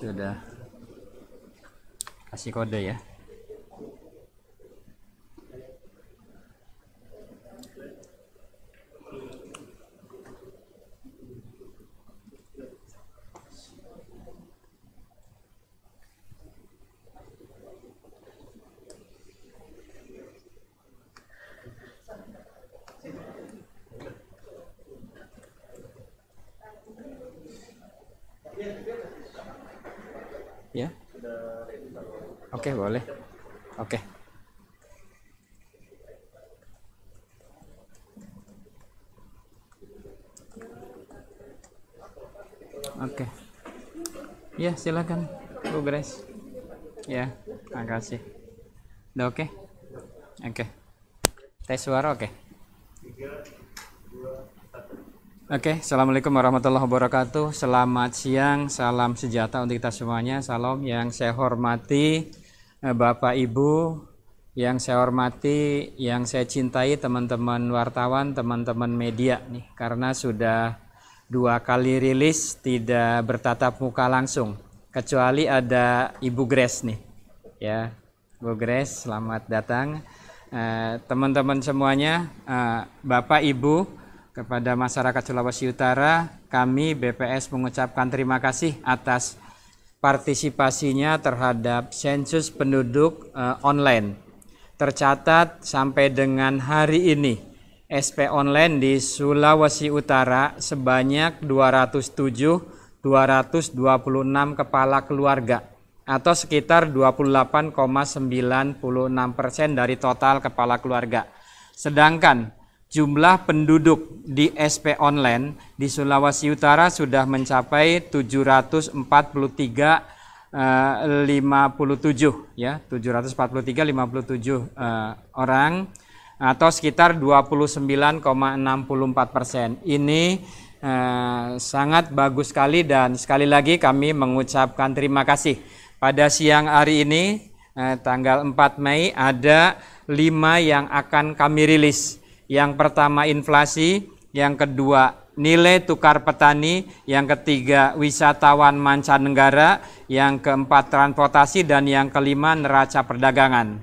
Sudah kasih kode ya. Ya. Oke, boleh. Oke. Oke. Ya, silakan Bu Grace. Ya, makasih. Udah oke? Oke. Tes suara oke. Oke, Assalamualaikum warahmatullahi wabarakatuh. Selamat siang, salam sejahtera untuk kita semuanya. Salam yang saya hormati Bapak Ibu, yang saya hormati, yang saya cintai teman-teman wartawan, teman-teman media nih. Karena sudah 2 kali rilis tidak bertatap muka langsung, kecuali ada Ibu Grace nih. Ya, Bu Grace, selamat datang. Teman-teman semuanya, Bapak Ibu, kepada masyarakat Sulawesi Utara, kami BPS mengucapkan terima kasih atas partisipasinya terhadap sensus penduduk online. Tercatat sampai dengan hari ini, SP online di Sulawesi Utara sebanyak 207.226 kepala keluarga, atau sekitar 28,96% dari total kepala keluarga. Sedangkan jumlah penduduk di SP online di Sulawesi Utara sudah mencapai 743,57 ya, 743,57 orang, atau sekitar 29,64%. Ini sangat bagus sekali, dan sekali lagi kami mengucapkan terima kasih. Pada siang hari ini tanggal 4 Mei ada 5 yang akan kami rilis. Yang pertama inflasi, yang kedua nilai tukar petani, yang ketiga wisatawan mancanegara, yang keempat transportasi, dan yang kelima neraca perdagangan.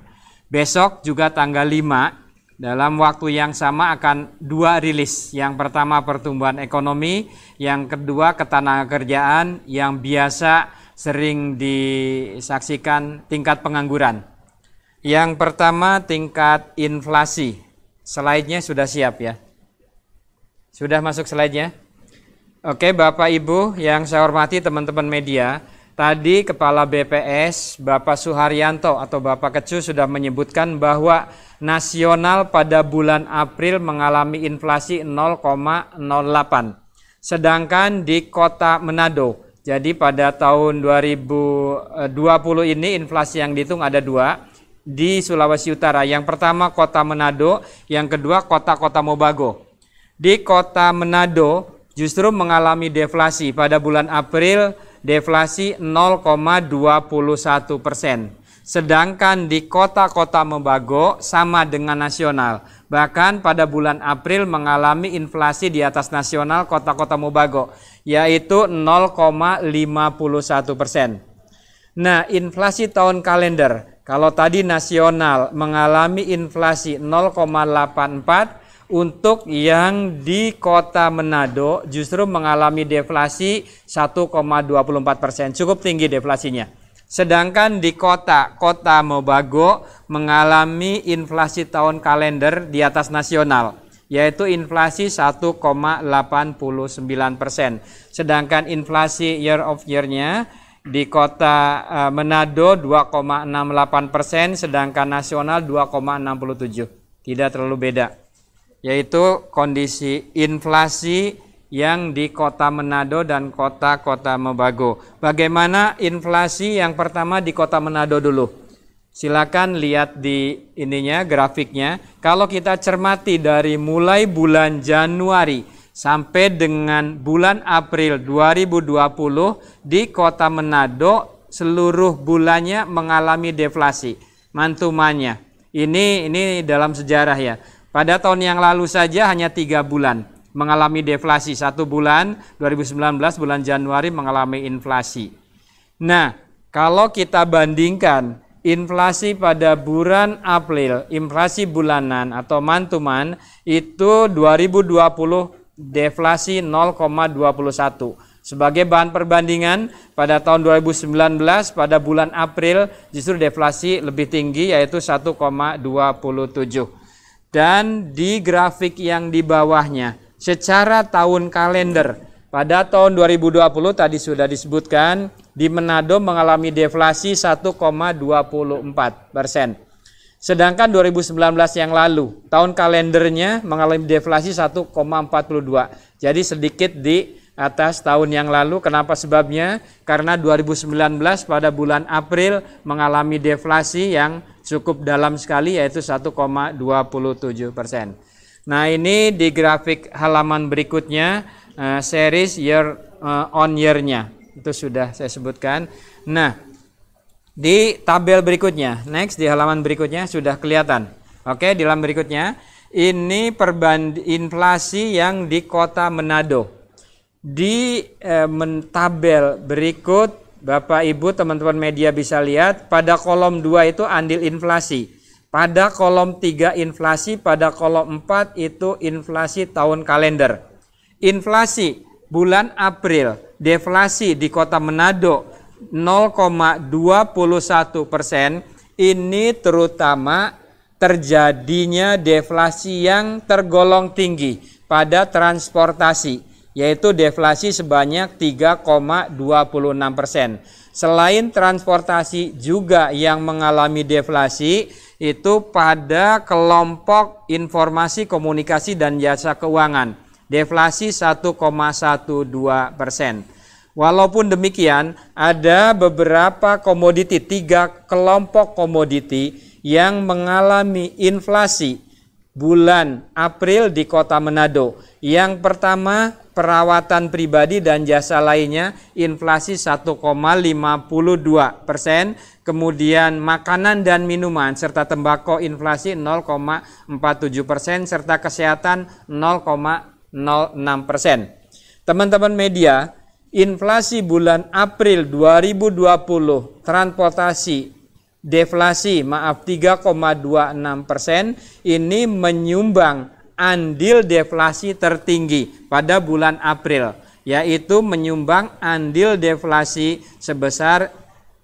Besok juga tanggal 5 dalam waktu yang sama akan 2 rilis. Yang pertama pertumbuhan ekonomi, yang kedua ketenagakerjaan, yang biasa sering disaksikan tingkat pengangguran. Yang pertama tingkat inflasi. Slide-nya sudah siap ya? Sudah masuk slide-nya? Oke, Bapak Ibu yang saya hormati teman-teman media, tadi Kepala BPS Bapak Suharyanto atau Bapak Kecu sudah menyebutkan bahwa nasional pada bulan April mengalami inflasi 0,08. Sedangkan di Kota Manado, jadi pada tahun 2020 ini inflasi yang dihitung ada 2 di Sulawesi Utara. Yang pertama Kota Manado, yang kedua Kota Mobago. Di Kota Manado justru mengalami deflasi pada bulan April, deflasi 0,21%. Sedangkan di kota-kota Mobago sama dengan nasional. Bahkan pada bulan April mengalami inflasi di atas nasional kota-kota Mobago, yaitu 0,51%. Nah, inflasi tahun kalender, kalau tadi nasional mengalami inflasi 0,84, untuk yang di Kota Manado justru mengalami deflasi 1,24%, cukup tinggi deflasinya. Sedangkan di Kota Mobago mengalami inflasi tahun kalender di atas nasional, yaitu inflasi 1,89%. Sedangkan inflasi year of year-nya di Kota Manado 2,68%, sedangkan nasional 2,67%. Tidak terlalu beda. Yaitu kondisi inflasi yang di Kota Manado dan Kota Mobago. Bagaimana inflasi yang pertama di Kota Manado dulu? Silakan lihat di ininya, grafiknya. Kalau kita cermati dari mulai bulan Januari sampai dengan bulan April 2020 di Kota Manado seluruh bulannya mengalami deflasi mantumannya. Ini dalam sejarah ya. Pada tahun yang lalu saja hanya 3 bulan mengalami deflasi. 1 bulan 2019 bulan Januari mengalami inflasi. Nah, kalau kita bandingkan inflasi pada bulan April, inflasi bulanan atau mantuman itu 2020 deflasi 0,21. Sebagai bahan perbandingan, pada tahun 2019 pada bulan April justru deflasi lebih tinggi yaitu 1,27. Dan di grafik yang di bawahnya, secara tahun kalender, pada tahun 2020 tadi sudah disebutkan, di Manado mengalami deflasi 1,24%. Sedangkan 2019 yang lalu, tahun kalendernya mengalami deflasi 1,42. Jadi sedikit di atas tahun yang lalu. Kenapa sebabnya? Karena 2019 pada bulan April mengalami deflasi yang cukup dalam sekali yaitu 1,27%. Nah, ini di grafik halaman berikutnya series year on year-nya. Itu sudah saya sebutkan. Nah, di tabel berikutnya, next di halaman berikutnya sudah kelihatan. Oke, di halaman berikutnya ini inflasi yang di Kota Manado. Di tabel berikut Bapak Ibu teman-teman media bisa lihat pada kolom 2 itu andil inflasi, pada kolom 3 inflasi, pada kolom 4 itu inflasi tahun kalender. Inflasi bulan April, deflasi di Kota Manado 0,21%. Ini terutama terjadinya deflasi yang tergolong tinggi pada transportasi, yaitu deflasi sebanyak 3,26%. Selain transportasi juga yang mengalami deflasi itu pada kelompok informasi komunikasi dan jasa keuangan, deflasi 1,12%. Walaupun demikian, ada beberapa komoditi, 3 kelompok komoditi yang mengalami inflasi bulan April di Kota Manado. Yang pertama, perawatan pribadi dan jasa lainnya inflasi 1,52%, kemudian makanan dan minuman serta tembakau inflasi 0,47%, serta kesehatan 0,06%. Teman-teman media, inflasi bulan April 2020 transportasi deflasi 3,26%, ini menyumbang andil deflasi tertinggi pada bulan April, yaitu menyumbang andil deflasi sebesar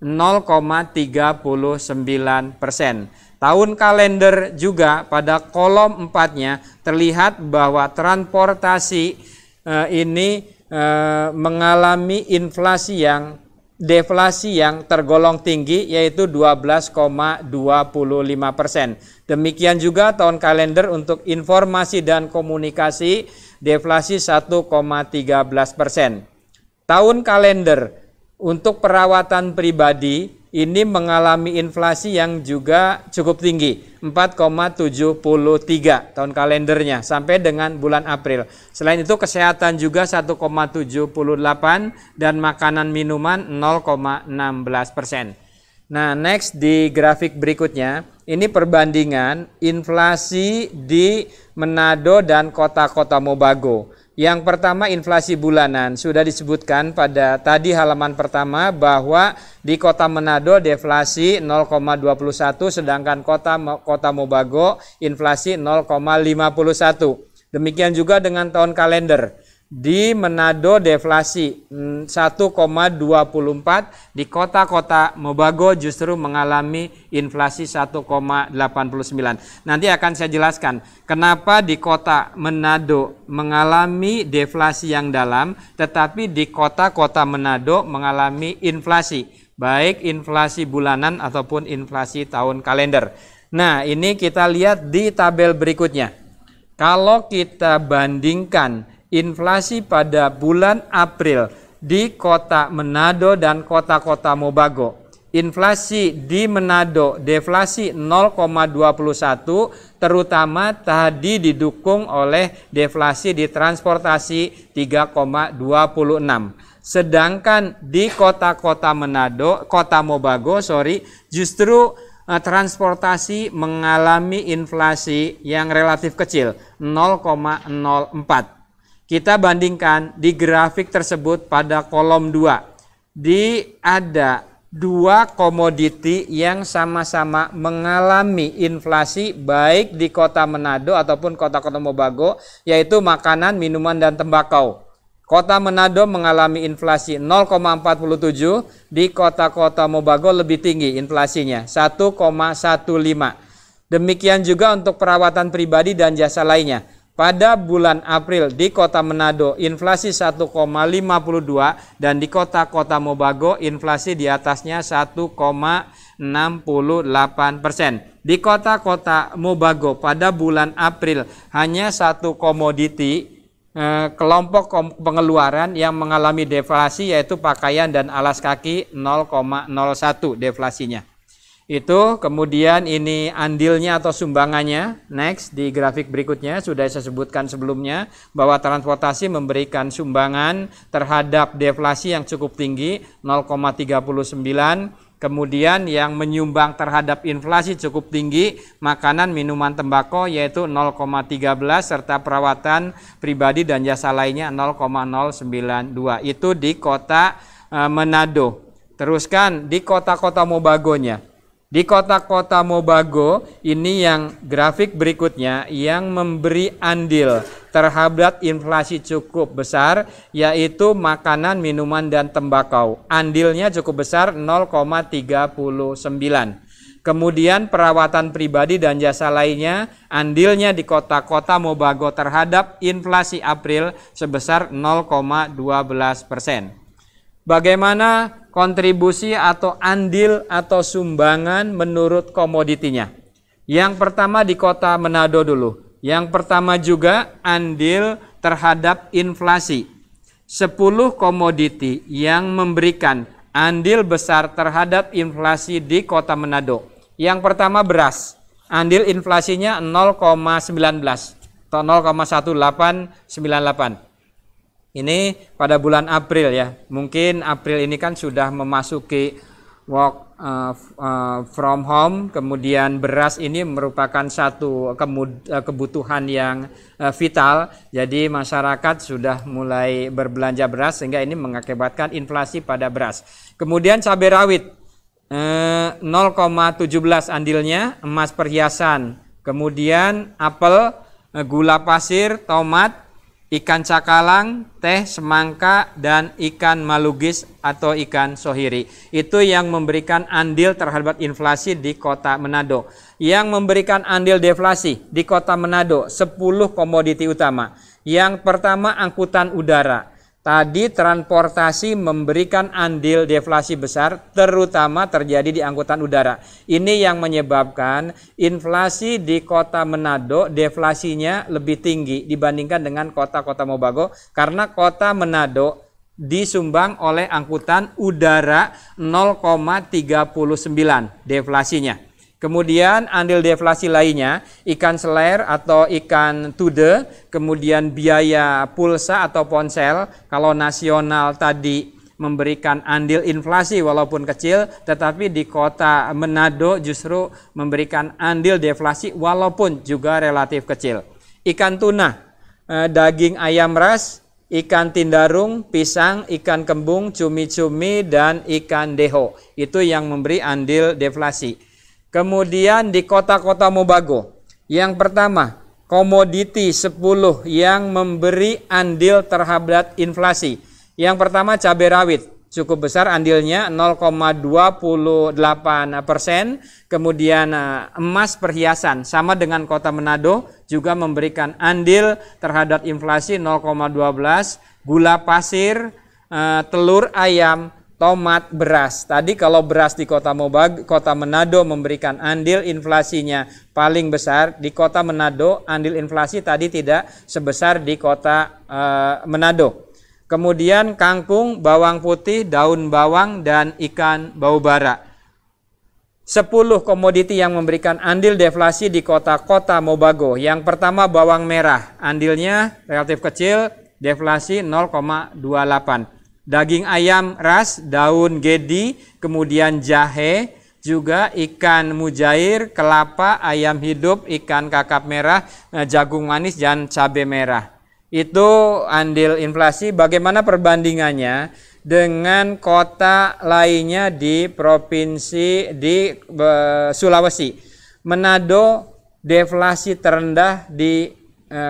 0,39%. Tahun kalender juga pada kolom 4-nya terlihat bahwa transportasi ini mengalami deflasi yang tergolong tinggi yaitu 12,25%. Demikian juga tahun kalender untuk informasi dan komunikasi deflasi 1,13%. Tahun kalender untuk perawatan pribadi ini mengalami inflasi yang juga cukup tinggi, 4,73 tahun kalendernya sampai dengan bulan April. Selain itu kesehatan juga 1,78 dan makanan minuman 0,16%. Nah, next di grafik berikutnya, ini perbandingan inflasi di Manado dan kota-kota Mobago. Yang pertama inflasi bulanan, sudah disebutkan pada tadi halaman pertama bahwa di Kota Manado deflasi 0,21, sedangkan kota Mobago inflasi 0,51. Demikian juga dengan tahun kalender. Di Manado deflasi 1,24, di kota-kota Mobago justru mengalami inflasi 1,89. Nanti akan saya jelaskan kenapa di kota Manado mengalami deflasi yang dalam, tetapi di kota-kota Manado mengalami inflasi, baik inflasi bulanan ataupun inflasi tahun kalender. Nah, ini kita lihat di tabel berikutnya. Kalau kita bandingkan inflasi pada bulan April di Kota Manado dan kota-kota Mobago. Inflasi di Manado deflasi 0,21, terutama tadi didukung oleh deflasi di transportasi 3,26. Sedangkan di kota-kota Mobago, justru transportasi mengalami inflasi yang relatif kecil, 0,04. Kita bandingkan di grafik tersebut pada kolom 2. Ada dua komoditi yang sama-sama mengalami inflasi baik di Kota Manado ataupun kota-kota Mobago, yaitu makanan, minuman, dan tembakau. Kota Manado mengalami inflasi 0,47, di kota-kota Mobago lebih tinggi inflasinya, 1,15. Demikian juga untuk perawatan pribadi dan jasa lainnya. Pada bulan April di Kota Manado inflasi 1,52 dan di kota-kota Mobago inflasi di atasnya 1,68%. Di kota-kota Mobago pada bulan April hanya satu komoditi kelompok pengeluaran yang mengalami deflasi, yaitu pakaian dan alas kaki, 0,01 deflasinya. Itu kemudian ini andilnya atau sumbangannya. Next, di grafik berikutnya sudah saya sebutkan sebelumnya bahwa transportasi memberikan sumbangan terhadap deflasi yang cukup tinggi, 0,39. Kemudian yang menyumbang terhadap inflasi cukup tinggi, makanan, minuman, tembakau, yaitu 0,13, serta perawatan pribadi dan jasa lainnya 0,092. Itu di Kota Manado. Teruskan di kota-kota Mobagonya. Di kota-kota Mobago ini yang grafik berikutnya yang memberi andil terhadap inflasi cukup besar, yaitu makanan, minuman, dan tembakau. Andilnya cukup besar, 0,39. Kemudian perawatan pribadi dan jasa lainnya, andilnya di kota-kota Mobago terhadap inflasi April sebesar 0,12%. Bagaimana kontribusi atau andil atau sumbangan menurut komoditinya? Yang pertama di Kota Manado dulu. Yang pertama juga andil terhadap inflasi. 10 komoditi yang memberikan andil besar terhadap inflasi di Kota Manado. Yang pertama beras. Andil inflasinya 0,19 atau 0,1898. Ini pada bulan April ya. Mungkin April ini kan sudah memasuki work from home. Kemudian beras ini merupakan satu kebutuhan yang vital. Jadi masyarakat sudah mulai berbelanja beras sehingga ini mengakibatkan inflasi pada beras. Kemudian cabai rawit 0,17 andilnya, emas perhiasan. Kemudian apel, gula pasir, tomat, ikan cakalang, teh, semangka, dan ikan malugis atau ikan sohiri. Itu yang memberikan andil terhadap inflasi di Kota Manado. Yang memberikan andil deflasi di Kota Manado 10 komoditi utama. Yang pertama angkutan udara. Tadi transportasi memberikan andil deflasi besar, terutama terjadi di angkutan udara. Ini yang menyebabkan inflasi di Kota Manado deflasinya lebih tinggi dibandingkan dengan kota-kota Mobago, karena Kota Manado disumbang oleh angkutan udara 0,39 deflasinya. Kemudian andil deflasi lainnya, ikan seler atau ikan tude, kemudian biaya pulsa atau ponsel. Kalau nasional tadi memberikan andil inflasi walaupun kecil, tetapi di Kota Manado justru memberikan andil deflasi walaupun juga relatif kecil. Ikan tuna, daging ayam ras, ikan tindarung, pisang, ikan kembung, cumi-cumi, dan ikan deho. Itu yang memberi andil deflasi. Kemudian di kota-kota Mobago, yang pertama komoditi 10 yang memberi andil terhadap inflasi. Yang pertama cabai rawit, cukup besar andilnya 0,28%. Kemudian emas perhiasan sama dengan Kota Manado juga memberikan andil terhadap inflasi 0,12. Gula pasir, telur ayam, tomat, beras. Tadi kalau beras di kota Manado memberikan andil inflasinya paling besar, di kota Manado andil inflasi tadi tidak sebesar di kota Manado. Kemudian kangkung, bawang putih, daun bawang, dan ikan bau bara. 10 komoditi yang memberikan andil deflasi di kota-kota Mobago. Yang pertama bawang merah, andilnya relatif kecil, deflasi 0,28. Daging ayam ras, daun gedi, kemudian jahe, juga ikan mujair, kelapa, ayam hidup, ikan kakap merah, jagung manis, dan cabai merah. Itu andil inflasi. Bagaimana perbandingannya dengan kota lainnya di provinsi di Sulawesi? Manado deflasi terendah di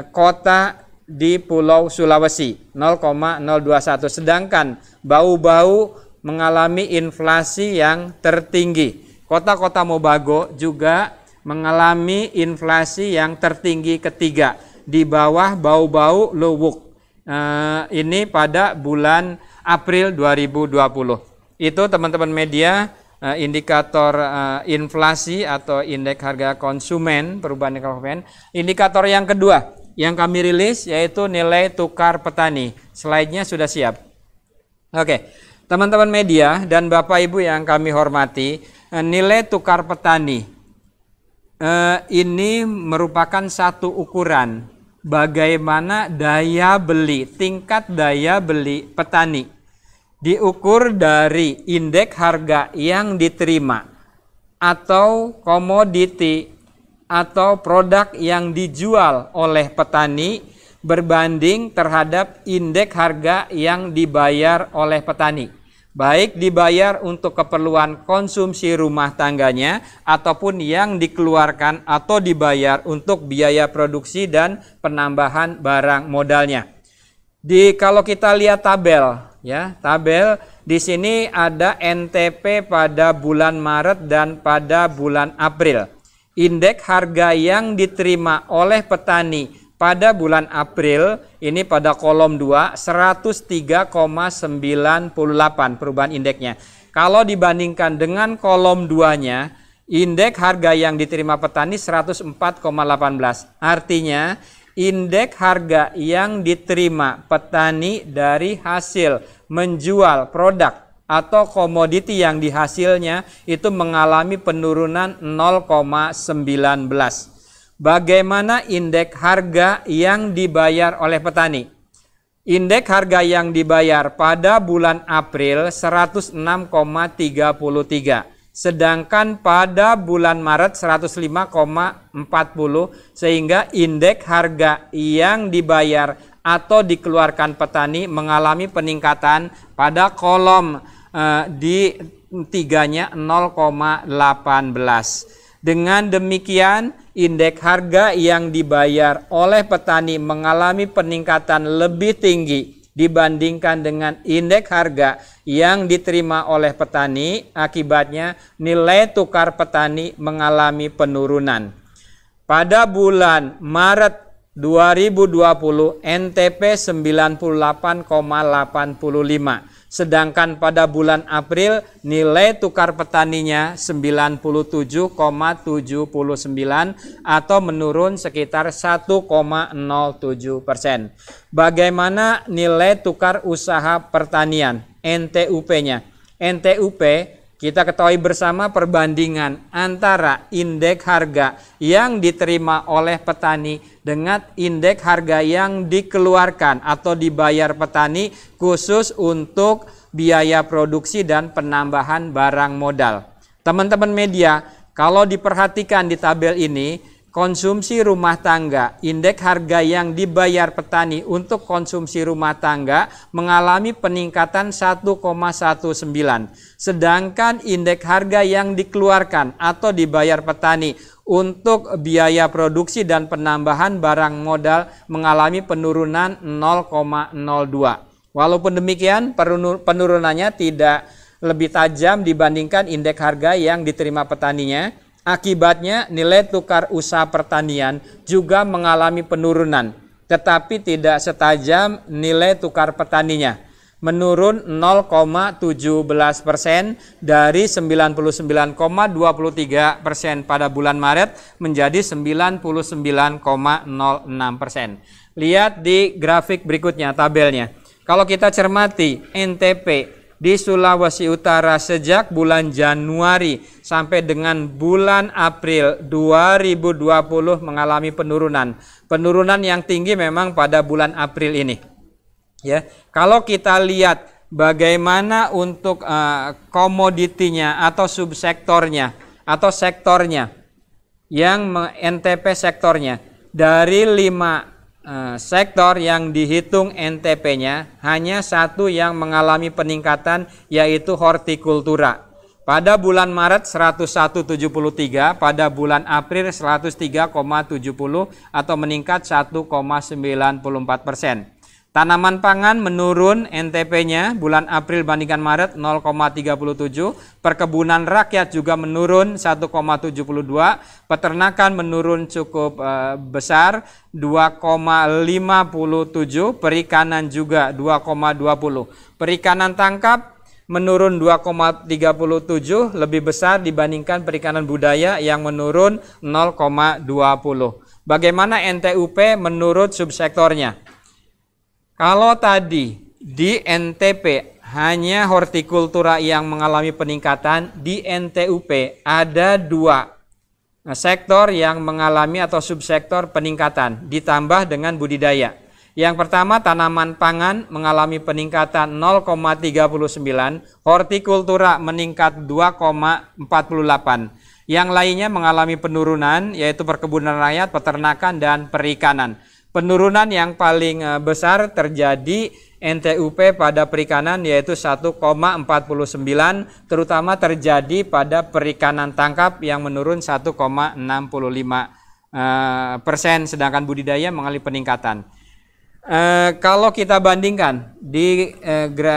kota di Pulau Sulawesi 0,021, sedangkan Bau-Bau mengalami inflasi yang tertinggi. Kota-kota Mobago juga mengalami inflasi yang tertinggi ketiga, di bawah Bau-Bau Luwuk. Ini pada bulan April 2020. Itu teman-teman media indikator inflasi atau indeks harga konsumen, perubahan konsumen. Indikator yang kedua yang kami rilis yaitu nilai tukar petani. Slide-nya sudah siap. Oke, teman-teman media dan Bapak Ibu yang kami hormati, nilai tukar petani ini merupakan satu ukuran bagaimana daya beli, tingkat daya beli petani. Diukur dari indeks harga yang diterima atau komoditi atau produk yang dijual oleh petani berbanding terhadap indeks harga yang dibayar oleh petani. Baik dibayar untuk keperluan konsumsi rumah tangganya ataupun yang dikeluarkan atau dibayar untuk biaya produksi dan penambahan barang modalnya. Kalau kita lihat tabel, ya, tabel di sini ada NTP pada bulan Maret dan pada bulan April. Indeks harga yang diterima oleh petani pada bulan April ini pada kolom 2 103,98 perubahan indeksnya. Kalau dibandingkan dengan kolom 2-nya, indeks harga yang diterima petani 104,18. Artinya indeks harga yang diterima petani dari hasil menjual produk atau komoditi yang dihasilnya itu mengalami penurunan 0,19. Bagaimana indeks harga yang dibayar oleh petani? Indeks harga yang dibayar pada bulan April 106,33, sedangkan pada bulan Maret 105,40, sehingga indeks harga yang dibayar atau dikeluarkan petani mengalami peningkatan pada kolom di 3-nya 0,18. Dengan demikian, indeks harga yang dibayar oleh petani mengalami peningkatan lebih tinggi dibandingkan dengan indeks harga yang diterima oleh petani. Akibatnya, nilai tukar petani mengalami penurunan. Pada bulan Maret 2020, NTP 98,85. Sedangkan pada bulan April nilai tukar petaninya 97,79 atau menurun sekitar 1,07%. Bagaimana nilai tukar usaha pertanian NTUP-nya? NTUP kita ketahui bersama perbandingan antara indeks harga yang diterima oleh petani dengan indeks harga yang dikeluarkan atau dibayar petani khusus untuk biaya produksi dan penambahan barang modal. Teman-teman media, kalau diperhatikan di tabel ini, konsumsi rumah tangga, indeks harga yang dibayar petani untuk konsumsi rumah tangga mengalami peningkatan 1,19. Sedangkan indeks harga yang dikeluarkan atau dibayar petani untuk biaya produksi dan penambahan barang modal mengalami penurunan 0,02. Walaupun demikian, penurunannya tidak lebih tajam dibandingkan indeks harga yang diterima petaninya. Akibatnya nilai tukar usaha pertanian juga mengalami penurunan, tetapi tidak setajam nilai tukar petaninya. menurun 0,17% dari 99,23% pada bulan Maret menjadi 99,06%. Lihat di grafik berikutnya, tabelnya. Kalau kita cermati NTP di Sulawesi Utara sejak bulan Januari sampai dengan bulan April 2020 mengalami penurunan. Penurunan yang tinggi memang pada bulan April ini. Ya, kalau kita lihat bagaimana untuk komoditinya atau subsektornya atau sektornya yang NTP sektornya dari 5 sektor yang dihitung NTP-nya hanya satu yang mengalami peningkatan, yaitu hortikultura. Pada bulan Maret 101,73, pada bulan April 103,70 atau meningkat 1,94%. Tanaman pangan menurun NTP-nya bulan April bandingkan Maret 0,37, perkebunan rakyat juga menurun 1,72, peternakan menurun cukup besar 2,57, perikanan juga 2,20. Perikanan tangkap menurun 2,37, lebih besar dibandingkan perikanan budaya yang menurun 0,20. Bagaimana NTUP menurut subsektornya? Kalau tadi di NTP hanya hortikultura yang mengalami peningkatan, di NTUP ada 2 sektor yang mengalami atau subsektor peningkatan ditambah dengan budidaya. Yang pertama, tanaman pangan mengalami peningkatan 0,39, hortikultura meningkat 2,48. Yang lainnya mengalami penurunan, yaitu perkebunan rakyat, peternakan, dan perikanan. Penurunan yang paling besar terjadi NTUP pada perikanan, yaitu 1,49, terutama terjadi pada perikanan tangkap yang menurun 1,65%, sedangkan budidaya mengalami peningkatan. Kalau kita bandingkan di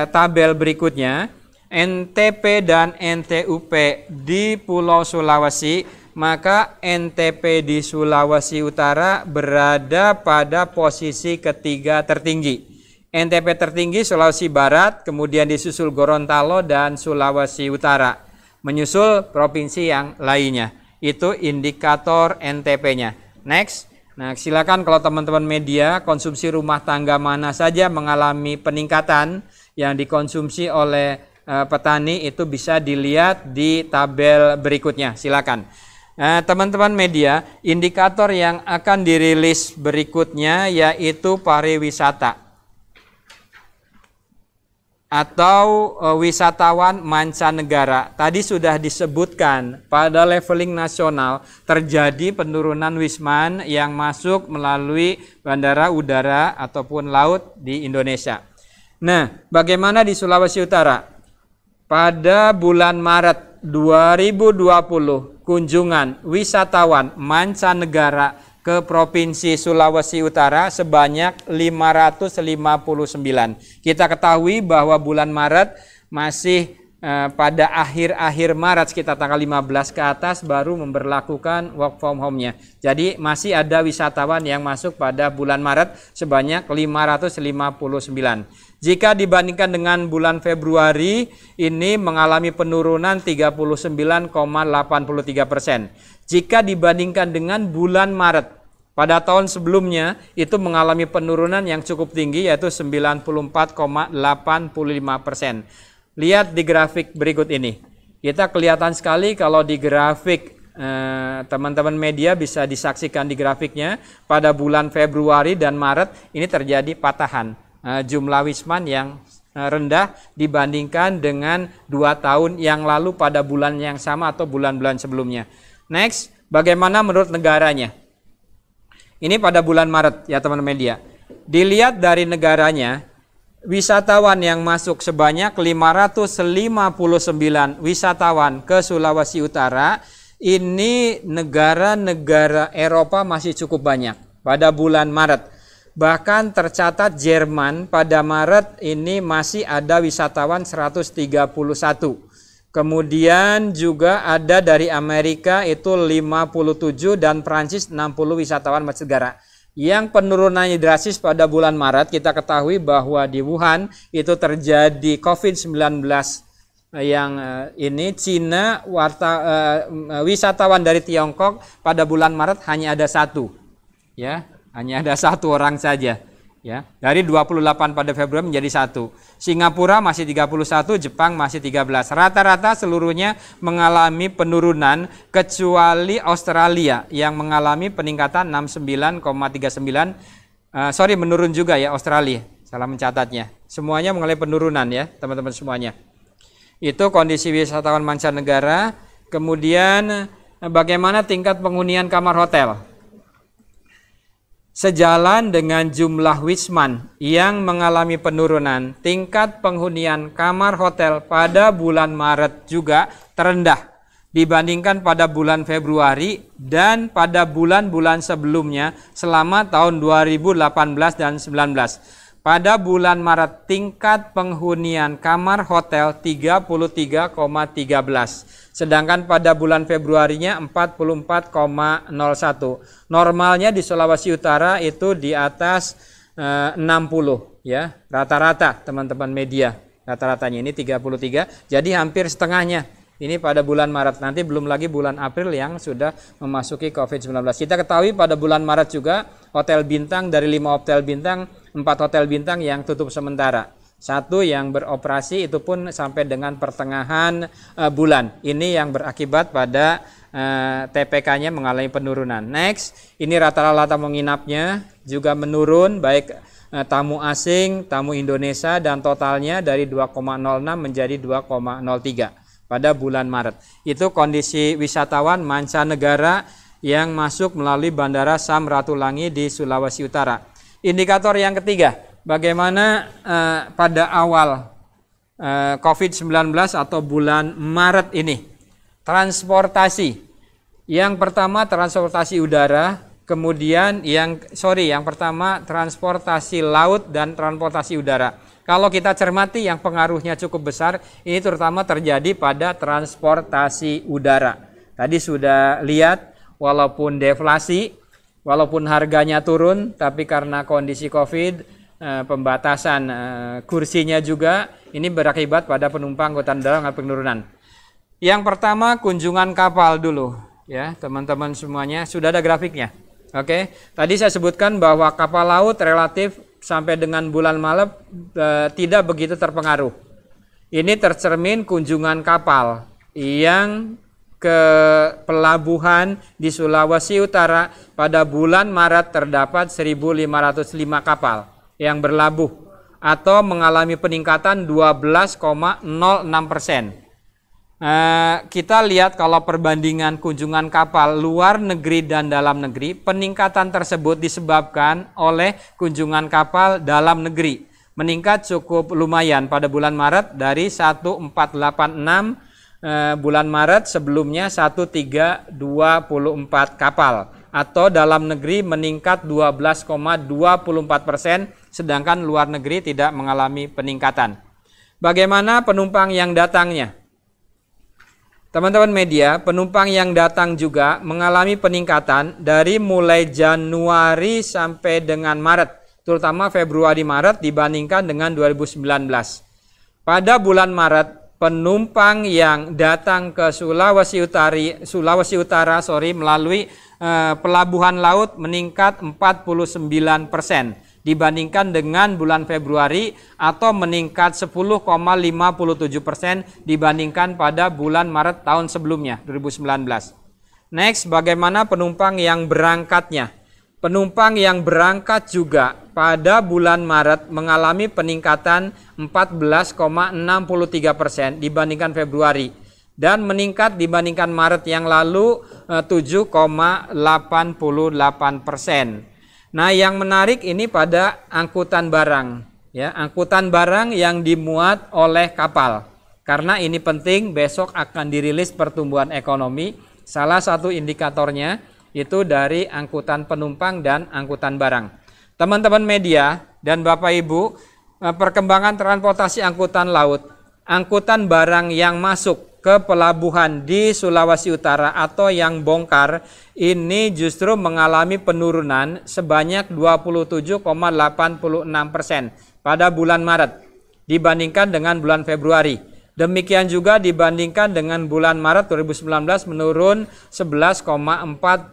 tabel berikutnya, NTP dan NTUP di Pulau Sulawesi, maka NTP di Sulawesi Utara berada pada posisi ketiga tertinggi. NTP tertinggi Sulawesi Barat, kemudian disusul Gorontalo dan Sulawesi Utara, menyusul provinsi yang lainnya. Itu indikator NTP-nya. Next. Nah, silakan kalau teman-teman media, konsumsi rumah tangga mana saja mengalami peningkatan yang dikonsumsi oleh petani, itu bisa dilihat di tabel berikutnya. Silakan. Teman-teman media, indikator yang akan dirilis berikutnya yaitu pariwisata atau wisatawan mancanegara. Tadi sudah disebutkan pada leveling nasional terjadi penurunan wisman yang masuk melalui bandara udara ataupun laut di Indonesia. Nah, bagaimana di Sulawesi Utara? Pada bulan Maret 2020, kunjungan wisatawan mancanegara ke Provinsi Sulawesi Utara sebanyak 559. Kita ketahui bahwa bulan Maret masih pada akhir-akhir Maret, sekitar tanggal 15 ke atas baru memberlakukan work from home-nya. Jadi masih ada wisatawan yang masuk pada bulan Maret sebanyak 559. Jika dibandingkan dengan bulan Februari, ini mengalami penurunan 39,83%. Jika dibandingkan dengan bulan Maret pada tahun sebelumnya, itu mengalami penurunan yang cukup tinggi, yaitu 94,85%. Lihat di grafik berikut ini. Kita kelihatan sekali kalau di grafik teman-teman media bisa disaksikan di grafiknya, pada bulan Februari dan Maret ini terjadi patahan jumlah wisman yang rendah dibandingkan dengan 2 tahun yang lalu pada bulan yang sama atau bulan-bulan sebelumnya. Next, bagaimana menurut negaranya? Ini pada bulan Maret ya teman-teman media. Dilihat dari negaranya, wisatawan yang masuk sebanyak 559 wisatawan ke Sulawesi Utara. Ini negara-negara Eropa masih cukup banyak pada bulan Maret. Bahkan tercatat Jerman pada Maret ini masih ada wisatawan 131. Kemudian juga ada dari Amerika itu 57 dan Prancis 60 wisatawan mancanegara. Yang penurunannya drastis pada bulan Maret, kita ketahui bahwa di Wuhan itu terjadi COVID-19 yang ini Cina wisatawan dari Tiongkok pada bulan Maret hanya ada satu, ya, hanya ada satu orang saja, ya, dari 28 pada Februari menjadi satu. Singapura masih 31, Jepang masih 13. Rata-rata seluruhnya mengalami penurunan kecuali Australia yang mengalami peningkatan 69,39. Menurun juga ya Australia. Salah mencatatnya. Semuanya mengalami penurunan ya, teman-teman semuanya. Itu kondisi wisatawan mancanegara. Kemudian bagaimana tingkat penghunian kamar hotel? Sejalan dengan jumlah wisman yang mengalami penurunan, tingkat penghunian kamar hotel pada bulan Maret juga terendah dibandingkan pada bulan Februari dan pada bulan-bulan sebelumnya selama tahun 2018 dan 2019. Pada bulan Maret tingkat penghunian kamar hotel 33,13. Sedangkan pada bulan Februarinya 44,01. Normalnya di Sulawesi Utara itu di atas 60 ya. Rata-rata teman-teman media. Rata-ratanya ini 33. Jadi hampir setengahnya. Ini pada bulan Maret, nanti belum lagi bulan April yang sudah memasuki COVID-19. Kita ketahui pada bulan Maret juga hotel bintang dari 5 hotel bintang, 4 hotel bintang yang tutup sementara. 1 yang beroperasi itu pun sampai dengan pertengahan bulan. Ini yang berakibat pada TPK-nya mengalami penurunan. Next, ini rata-rata menginapnya juga menurun, baik tamu asing, tamu Indonesia, dan totalnya dari 2,06 menjadi 2,03. Pada bulan Maret. Itu kondisi wisatawan mancanegara yang masuk melalui Bandara Samratulangi di Sulawesi Utara. Indikator yang ketiga, bagaimana pada awal COVID-19 atau bulan Maret ini. Transportasi. Yang pertama transportasi udara, kemudian yang pertama transportasi laut dan transportasi udara. Kalau kita cermati yang pengaruhnya cukup besar, ini terutama terjadi pada transportasi udara. Tadi sudah lihat, walaupun deflasi, walaupun harganya turun, tapi karena kondisi COVID, pembatasan kursinya juga, ini berakibat pada penumpang angkutan darat dengan penurunan. Yang pertama kunjungan kapal dulu, ya teman-teman semuanya, sudah ada grafiknya. Oke, tadi saya sebutkan bahwa kapal laut relatif sampai dengan bulan Maret tidak begitu terpengaruh. Ini tercermin kunjungan kapal yang ke pelabuhan di Sulawesi Utara pada bulan Maret terdapat 1.505 kapal yang berlabuh atau mengalami peningkatan 12,06%. Kita lihat kalau perbandingan kunjungan kapal luar negeri dan dalam negeri, peningkatan tersebut disebabkan oleh kunjungan kapal dalam negeri. Meningkat cukup lumayan pada bulan Maret dari 1486 bulan Maret sebelumnya 1324 kapal. Atau dalam negeri meningkat 12,24%, sedangkan luar negeri tidak mengalami peningkatan. Bagaimana penumpang yang datangnya? Teman-teman media, penumpang yang datang juga mengalami peningkatan dari mulai Januari sampai dengan Maret, terutama Februari-Maret dibandingkan dengan 2019. Pada bulan Maret, penumpang yang datang ke Sulawesi Utara melalui pelabuhan laut meningkat 49%. Dibandingkan dengan bulan Februari atau meningkat 10,57% dibandingkan pada bulan Maret tahun sebelumnya 2019. Next, bagaimana penumpang yang berangkatnya? Penumpang yang berangkat juga pada bulan Maret mengalami peningkatan 14,63% dibandingkan Februari dan meningkat dibandingkan Maret yang lalu 7,88%. Nah, yang menarik ini pada angkutan barang, ya, angkutan barang yang dimuat oleh kapal. Karena ini penting, besok akan dirilis pertumbuhan ekonomi. Salah satu indikatornya itu dari angkutan penumpang dan angkutan barang. Teman-teman media dan Bapak Ibu, perkembangan transportasi angkutan laut, angkutan barang yang masuk ke pelabuhan di Sulawesi Utara atau yang bongkar ini justru mengalami penurunan sebanyak 27,86% pada bulan Maret dibandingkan dengan bulan Februari. Demikian juga dibandingkan dengan bulan Maret 2019 menurun 11,43%.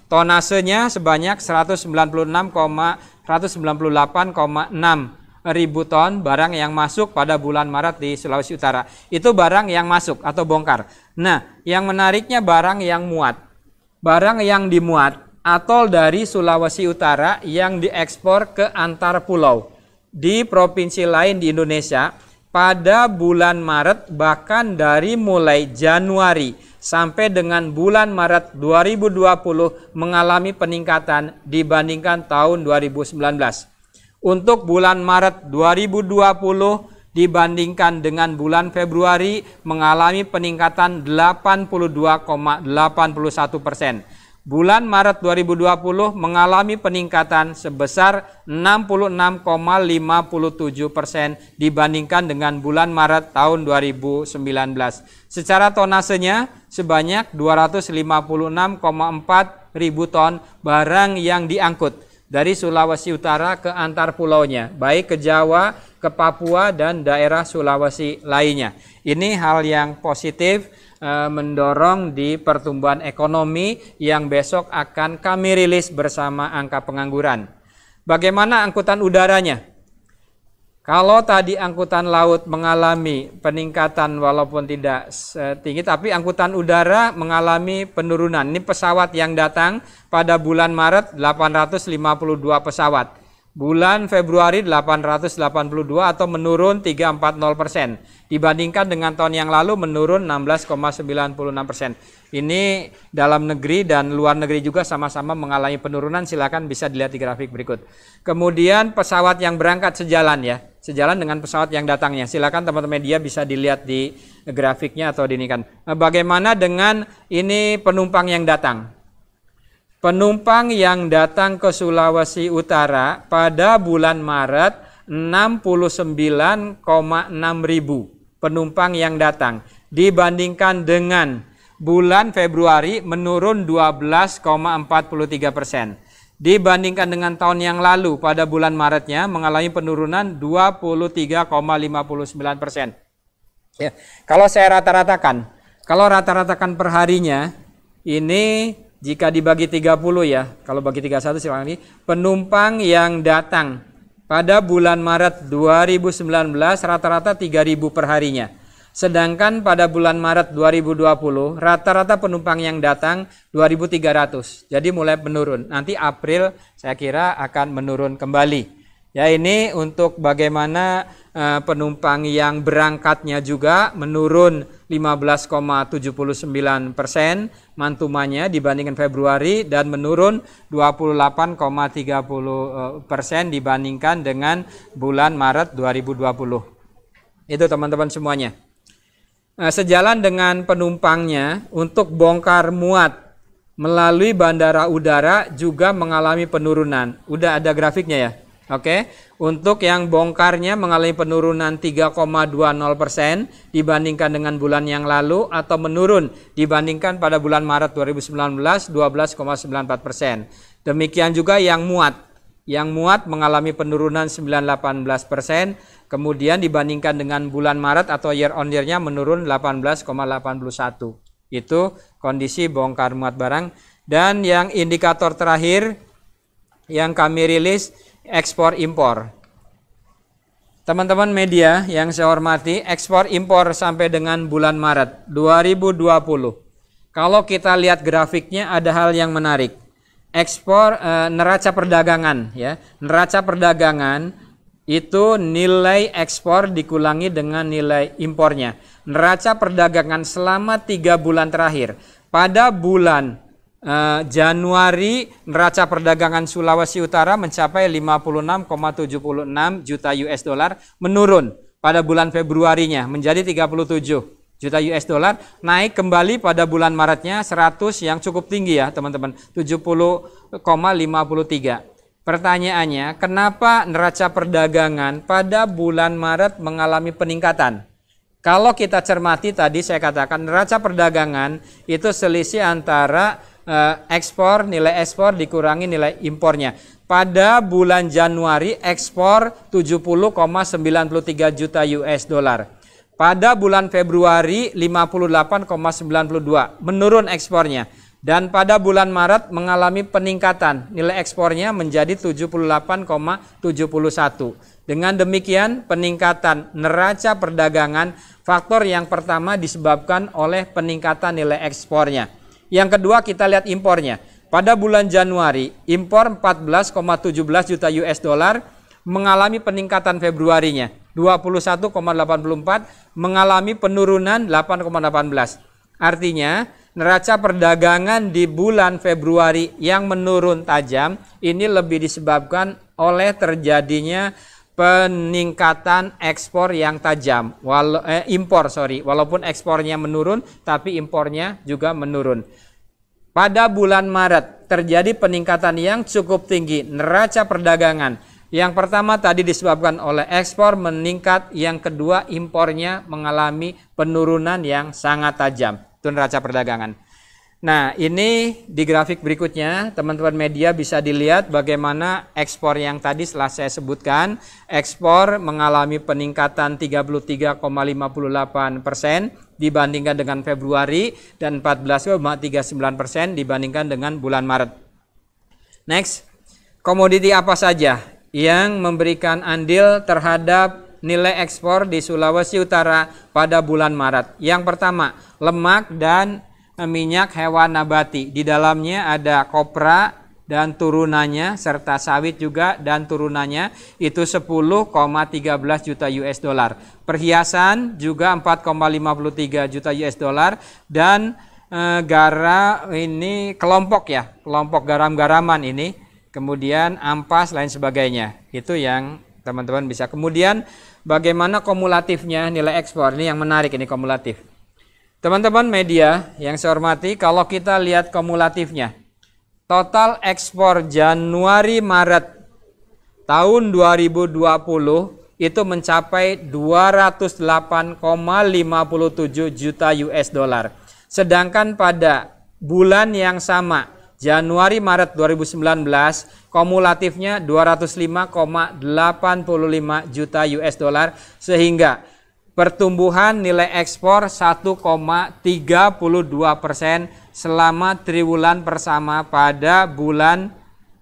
Tonasenya sebanyak 198,6 ribu ton barang yang masuk pada bulan Maret di Sulawesi Utara. Itu barang yang masuk atau bongkar. Nah, yang menariknya barang yang muat. Barang yang dimuat atol dari Sulawesi Utara yang diekspor ke antar pulau di provinsi lain di Indonesia pada bulan Maret, bahkan dari mulai Januari sampai dengan bulan Maret 2020 mengalami peningkatan dibandingkan tahun 2019. Untuk bulan Maret 2020 dibandingkan dengan bulan Februari mengalami peningkatan 82,81%. Bulan Maret 2020 mengalami peningkatan sebesar 66,57% dibandingkan dengan bulan Maret tahun 2019. Secara tonasenya sebanyak 256,4 ribu ton barang yang diangkut dari Sulawesi Utara ke antar pulaunya, baik ke Jawa, ke Papua, dan daerah Sulawesi lainnya. Ini hal yang positif, mendorong di pertumbuhan ekonomi yang besok akan kami rilis bersama angka pengangguran. Bagaimana angkutan udaranya? Kalau tadi angkutan laut mengalami peningkatan walaupun tidak tinggi, tapi angkutan udara mengalami penurunan. Ini pesawat yang datang pada bulan Maret 852 pesawat. Bulan Februari 882 atau menurun 340%. Dibandingkan dengan tahun yang lalu menurun 16,96%. Ini dalam negeri dan luar negeri juga sama-sama mengalami penurunan. Silakan bisa dilihat di grafik berikut. Kemudian pesawat yang berangkat sejalan ya. Sejalan dengan pesawat yang datangnya. Silakan teman-teman media bisa dilihat di grafiknya atau dinikan. Bagaimana dengan ini penumpang yang datang? Penumpang yang datang ke Sulawesi Utara pada bulan Maret 69,6 ribu penumpang yang datang. Dibandingkan dengan bulan Februari menurun 12,43%. Dibandingkan dengan tahun yang lalu pada bulan Maretnya mengalami penurunan 23,59%. Ya, kalau saya rata-ratakan, kalau rata-ratakan per harinya ini jika dibagi 30 ya, kalau bagi 31 silakan lagi, penumpang yang datang pada bulan Maret 2019 rata-rata 3.000 per harinya. Sedangkan pada bulan Maret 2020 rata-rata penumpang yang datang 2.300. Jadi mulai menurun. Nanti April saya kira akan menurun kembali. Ya, ini untuk bagaimana penumpang yang berangkatnya juga menurun 15,79% mantumannya dibandingkan Februari dan menurun 28,30% dibandingkan dengan bulan Maret 2020. Itu teman-teman semuanya. Sejalan dengan penumpangnya untuk bongkar muat melalui bandara udara juga mengalami penurunan. Udah ada grafiknya ya. Oke, untuk yang bongkarnya mengalami penurunan 3,20% dibandingkan dengan bulan yang lalu atau menurun dibandingkan pada bulan Maret 2019 12,94%. Demikian juga yang muat. Yang muat mengalami penurunan 9,18%, kemudian dibandingkan dengan bulan Maret atau year on year-nya menurun 18,81%. Itu kondisi bongkar muat barang. Dan yang indikator terakhir yang kami rilis ekspor impor. Teman-teman media yang saya hormati, ekspor impor sampai dengan bulan Maret 2020. Kalau kita lihat grafiknya ada hal yang menarik. Ekspor neraca perdagangan ya. Neraca perdagangan itu nilai ekspor dikurangi dengan nilai impornya. Neraca perdagangan selama 3 bulan terakhir. Pada bulan Januari neraca perdagangan Sulawesi Utara mencapai 56,76 juta US dollar, menurun pada bulan Februarinya menjadi 37 juta US dollar, naik kembali pada bulan Maretnya 100 yang cukup tinggi ya teman-teman, 70,53. Pertanyaannya, kenapa neraca perdagangan pada bulan Maret mengalami peningkatan? Kalau kita cermati tadi saya katakan neraca perdagangan itu selisih antara nilai ekspor dikurangi nilai impornya. Pada bulan Januari ekspor 70,93 juta US dollar. Pada bulan Februari 58,92 menurun ekspornya. Dan pada bulan Maret mengalami peningkatan, nilai ekspornya menjadi 78,71. Dengan demikian peningkatan neraca perdagangan, faktor yang pertama disebabkan oleh peningkatan nilai ekspornya. Yang kedua kita lihat impornya. Pada bulan Januari impor 14,17 juta US dollar mengalami peningkatan Februarinya 21,84 mengalami penurunan 8,18. Artinya neraca perdagangan di bulan Februari yang menurun tajam ini lebih disebabkan oleh terjadinya peningkatan ekspor yang tajam. Walaupun ekspornya menurun tapi impornya juga menurun. Pada bulan Maret terjadi peningkatan yang cukup tinggi neraca perdagangan. Yang pertama tadi disebabkan oleh ekspor meningkat, yang kedua impornya mengalami penurunan yang sangat tajam. Itu neraca perdagangan. Nah, ini di grafik berikutnya teman-teman media bisa dilihat bagaimana ekspor yang tadi setelah saya sebutkan. Ekspor mengalami peningkatan 33,58% dibandingkan dengan Februari dan 14,39% dibandingkan dengan bulan Maret. Next, komoditi apa saja yang memberikan andil terhadap nilai ekspor di Sulawesi Utara pada bulan Maret? Yang pertama, lemak dan minyak hewan nabati. Di dalamnya ada kopra dan turunannya serta sawit juga dan turunannya itu 10,13 juta US dollar. Perhiasan juga 4,53 juta US dollar dan kelompok garam-garaman ini, kemudian ampas lain sebagainya. Itu yang teman-teman bisa. Kemudian bagaimana kumulatifnya nilai ekspor? Ini yang menarik, ini kumulatif. Teman-teman media yang saya hormati, kalau kita lihat kumulatifnya, total ekspor Januari-Maret tahun 2020 itu mencapai 208,57 juta US dollar. Sedangkan pada bulan yang sama, Januari-Maret 2019, kumulatifnya 205,85 juta US dollar, sehingga pertumbuhan nilai ekspor 1,32% selama triwulan pertama pada bulan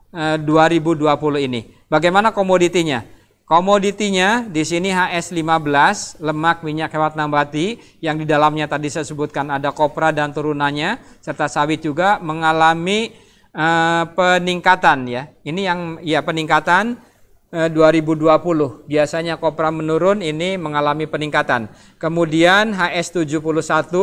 2020 ini. Bagaimana komoditinya? Komoditinya di sini HS15, lemak minyak hewan nabati yang di dalamnya tadi saya sebutkan ada kopra dan turunannya serta sawit juga mengalami peningkatan ya. Ini yang peningkatan 2020. Biasanya kopra menurun, ini mengalami peningkatan. Kemudian HS71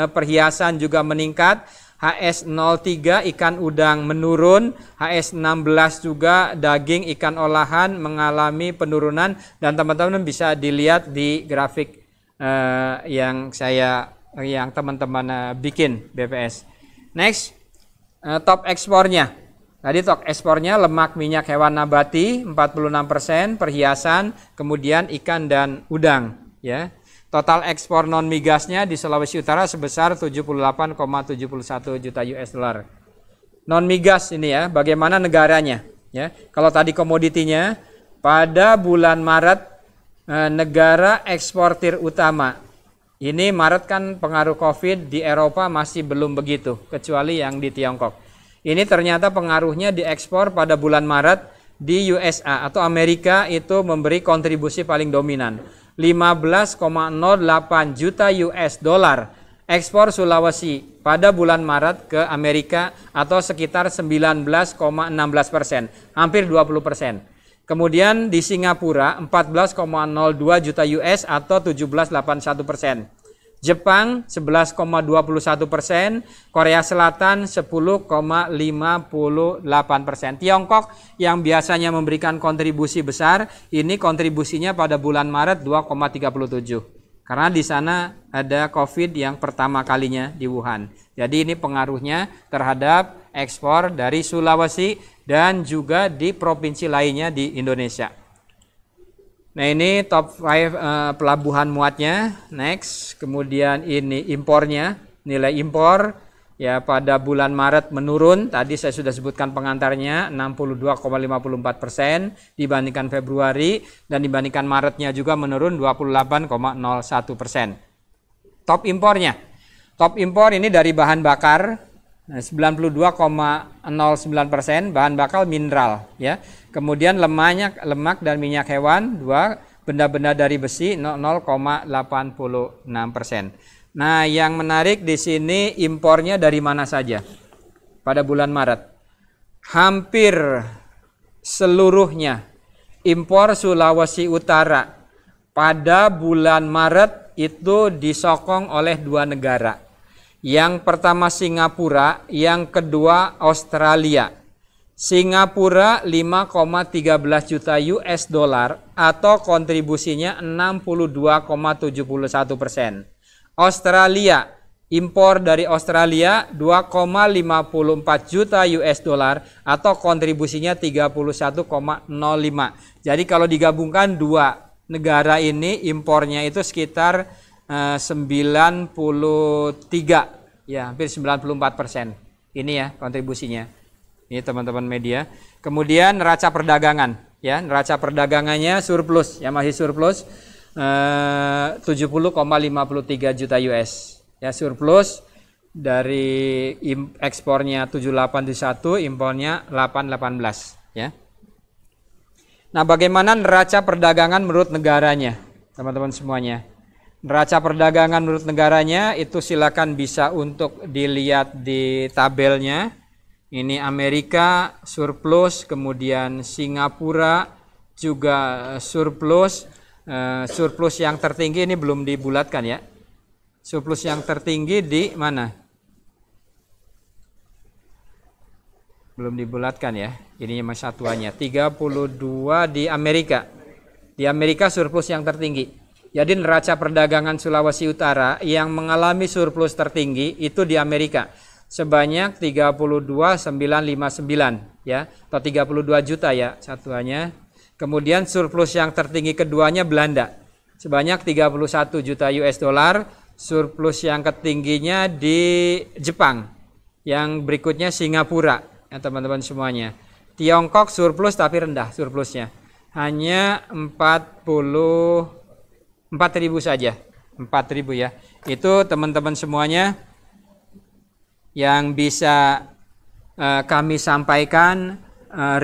perhiasan juga meningkat, HS03 ikan udang menurun, HS16 juga daging ikan olahan mengalami penurunan, dan teman-teman bisa dilihat di grafik yang teman-teman bikin BPS. Next, top ekspornya. Tadi top ekspornya lemak minyak hewan nabati 46%, perhiasan, kemudian ikan dan udang ya. Total ekspor non migasnya di Sulawesi Utara sebesar 78,71 juta US dollar. Non migas ini ya, bagaimana negaranya ya. Kalau tadi komoditinya pada bulan Maret negara eksportir utama. Ini Maret kan pengaruh Covid di Eropa masih belum begitu, kecuali yang di Tiongkok. Ini ternyata pengaruhnya di ekspor pada bulan Maret di USA atau Amerika itu memberi kontribusi paling dominan. 15,08 juta US dollar ekspor Sulawesi pada bulan Maret ke Amerika atau sekitar 19,16%, hampir 20%. Kemudian di Singapura 14,02 juta US atau 17,81%. Jepang 11,21%, Korea Selatan 10,58%. Tiongkok yang biasanya memberikan kontribusi besar, ini kontribusinya pada bulan Maret 2,37. Karena di sana ada Covid yang pertama kalinya di Wuhan. Jadi ini pengaruhnya terhadap ekspor dari Sulawesi dan juga di provinsi lainnya di Indonesia. Nah, ini top 5 pelabuhan muatnya. Next, kemudian ini impornya, nilai impor ya pada bulan Maret menurun. Tadi saya sudah sebutkan pengantarnya 62,54% dibandingkan Februari, dan dibandingkan Maretnya juga menurun 28,01%. Top impornya. Top impor ini dari bahan bakar 92,09%, bahan bakar mineral ya. Kemudian lemak dan minyak hewan 2, benda-benda dari besi 0,86%. Nah, yang menarik di sini impornya dari mana saja pada bulan Maret. Hampir seluruhnya impor Sulawesi Utara pada bulan Maret itu disokong oleh 2 negara. Yang pertama Singapura, yang kedua Australia. Singapura 5,13 juta US dollar atau kontribusinya 62,71%. Australia, impor dari Australia 2,54 juta US dollar atau kontribusinya 31,05. Jadi kalau digabungkan 2 negara ini impornya itu sekitar 93 ya, hampir 94%. Ini ya kontribusinya. Ini teman-teman media. Kemudian neraca perdagangan ya, neraca perdagangannya surplus ya, masih surplus 70,53 juta US. Ya, surplus dari ekspornya 781, impornya 818 ya. Nah, bagaimana neraca perdagangan menurut negaranya, teman-teman semuanya? Neraca perdagangan menurut negaranya itu silakan bisa untuk dilihat di tabelnya. Ini Amerika surplus, kemudian Singapura juga surplus. Surplus yang tertinggi ini belum dibulatkan ya. Surplus yang tertinggi di mana? Belum dibulatkan ya. Ininya mas satuannya 32 di Amerika. Di Amerika surplus yang tertinggi. Jadi neraca perdagangan Sulawesi Utara yang mengalami surplus tertinggi itu di Amerika sebanyak 32,959 ya, atau 32 juta ya satuannya. Kemudian surplus yang tertinggi keduanya Belanda sebanyak 31 juta US dollar. Surplus yang ketingginya di Jepang. Yang berikutnya Singapura ya teman-teman semuanya. Tiongkok surplus tapi rendah surplusnya. Hanya 4.000 saja, 4.000 ya. Itu teman-teman semuanya yang bisa kami sampaikan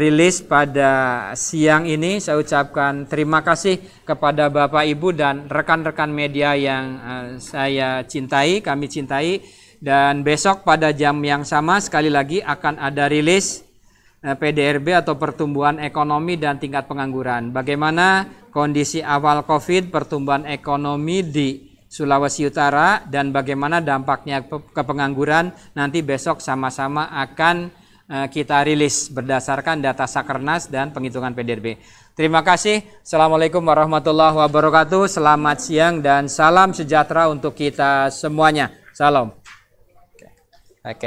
rilis pada siang ini. Saya ucapkan terima kasih kepada Bapak Ibu dan rekan-rekan media yang saya cintai, kami cintai. Dan besok pada jam yang sama sekali lagi akan ada rilis PDRB atau pertumbuhan ekonomi dan tingkat pengangguran. Bagaimana kondisi awal COVID, pertumbuhan ekonomi di Sulawesi Utara, dan bagaimana dampaknya ke pengangguran nanti besok sama-sama akan kita rilis berdasarkan data Sakernas dan penghitungan PDRB. Terima kasih. Assalamualaikum warahmatullahi wabarakatuh. Selamat siang dan salam sejahtera untuk kita semuanya. Salam. Oke.